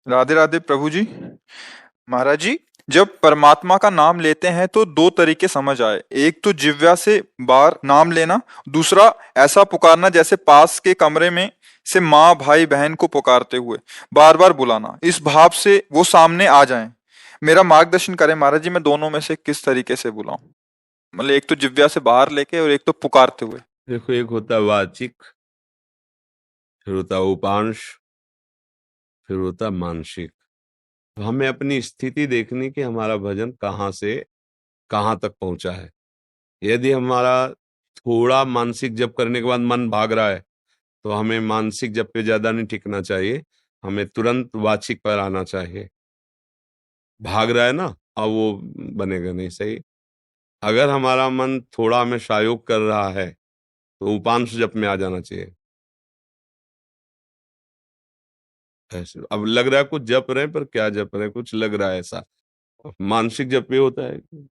राधे राधे प्रभु जी। महाराज जी, जब परमात्मा का नाम लेते हैं तो दो तरीके समझ आए। एक तो जिह्वा से बार नाम लेना, दूसरा ऐसा पुकारना जैसे पास के कमरे में से माँ भाई बहन को पुकारते हुए बार बार बुलाना, इस भाव से वो सामने आ जाएं। मेरा मार्गदर्शन करें महाराज जी, मैं दोनों में से किस तरीके से बुलाऊं? मतलब एक तो जिह्वा से बाहर लेके और एक तो पुकारते हुए। देखो, एक होता है वाचिक, फिर होता है उपांश, फिर होता है मानसिक। तो हमें अपनी स्थिति देखनी कि हमारा भजन कहाँ से कहाँ तक पहुंचा है। यदि हमारा थोड़ा मानसिक जप करने के बाद मन भाग रहा है तो हमें मानसिक जप पे ज्यादा नहीं टिकना चाहिए, हमें तुरंत वाचिक पर आना चाहिए। भाग रहा है ना, अब वो बनेगा नहीं सही। अगर हमारा मन थोड़ा हमें सहयोग कर रहा है तो उपांश जप में आ जाना चाहिए। ऐसे अब लग रहा है कुछ जप रहे हैं, पर क्या जप रहे हैं, कुछ लग रहा है ऐसा। मानसिक जप ये होता है कि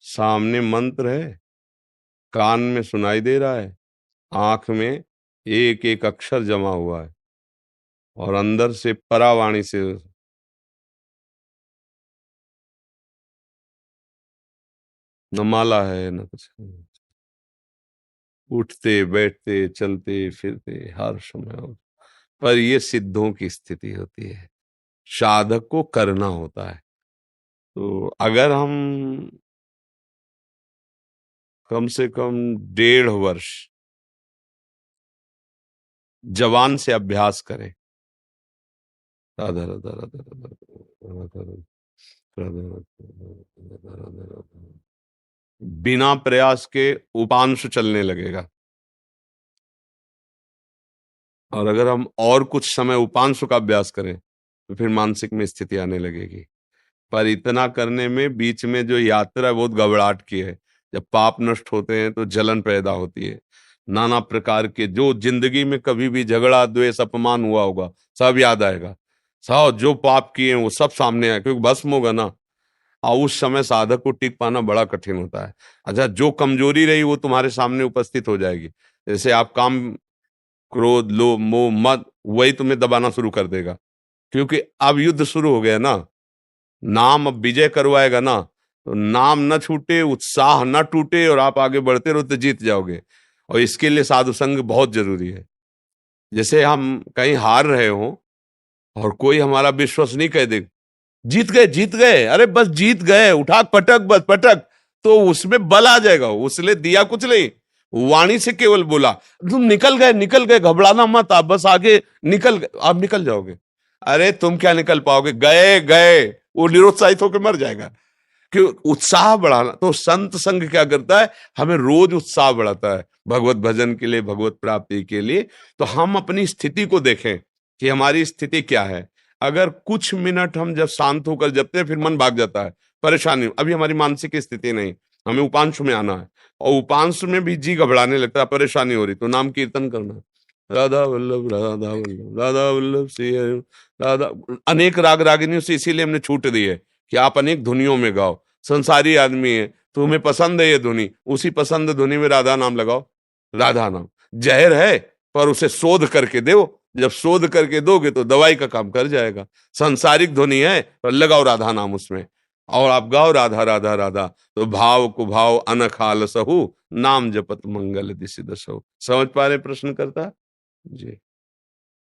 सामने मंत्र है, कान में सुनाई दे रहा है, आंख में एक एक अक्षर जमा हुआ है, और अंदर से परावाणी से न माला है न कुछ है। उठते बैठते चलते फिरते हर समय पर ये सिद्धों की स्थिति होती है, साधक को करना होता है। तो अगर हम कम से कम 1.5 वर्ष जवान से अभ्यास करें, राधा राधा राधा राधा राधा राधा राधा राधा राधा, बिना प्रयास के उपांश चलने लगेगा। और अगर हम और कुछ समय उपांश का अभ्यास करें तो फिर मानसिक में स्थिति आने लगेगी। पर इतना करने में बीच में जो यात्रा है बहुत घबराहट की है। जब पाप नष्ट होते हैं तो जलन पैदा होती है, नाना प्रकार के जो जिंदगी में कभी भी झगड़ा द्वेष अपमान हुआ होगा सब याद आएगा। सब जो पाप किए हैं वो सब सामने आए, क्योंकि भस्म होगा ना। और उस समय साधक को टिक पाना बड़ा कठिन होता है। अच्छा, जो कमजोरी रही वो तुम्हारे सामने उपस्थित हो जाएगी। जैसे आप काम, क्रोध लोभ मोह मद, वही तुम्हें दबाना शुरू कर देगा, क्योंकि अब युद्ध शुरू हो गया ना। नाम अब विजय करवाएगा ना, तो नाम न छूटे, उत्साह न टूटे, और आप आगे बढ़ते रहो तो जीत जाओगे। और इसके लिए साधु संग बहुत जरूरी है। जैसे हम कहीं हार रहे हो और कोई हमारा विश्वास नहीं कह दे, जीत गए जीत गए, अरे बस जीत गए, उठा पटक बस पटक, तो उसमें बल आ जाएगा। उसने दिया कुछ नहीं, वाणी से केवल बोला तुम निकल गए, घबराना मत, आप बस आगे निकल गए, आप निकल जाओगे। अरे तुम क्या निकल पाओगे, गए गए, वो निरुत्साहित होकर मर जाएगा। कि उत्साह बढ़ाना, तो संत संग क्या करता है, हमें रोज उत्साह बढ़ाता है भगवत भजन के लिए, भगवत प्राप्ति के लिए। तो हम अपनी स्थिति को देखें कि हमारी स्थिति क्या है। अगर कुछ मिनट हम जब शांत होकर जपते हैं फिर मन भाग जाता है, परेशानी, अभी हमारी मानसिक स्थिति नहीं, हमें उपांश में आना है। और उपांश में भी जी घबराने लगता है, परेशानी हो रही, तो नाम कीर्तन करना, राधा वल्लभ राधा वल्लभ राधा वल्लभ श्री हरि राधा। अनेक राग रागिनियों से इसीलिए हमने छूट दी है कि आप अनेक धुनियों में गाओ। संसारी आदमी है, तुम्हें पसंद है ये धुनी, उसी पसंद धुनी में राधा नाम लगाओ। राधा नाम जहर है, पर उसे शोध करके दो। जब शोध करके दोगे तो दवाई का काम कर जाएगा। संसारिक ध्वनि है, पर लगाओ राधा नाम उसमें, और आप गाओ राधा राधा राधा, तो भाव को भाव अनखाल सहु, नाम जपत मंगल दिशि दसहु। समझ पा रहे प्रश्न करता जी?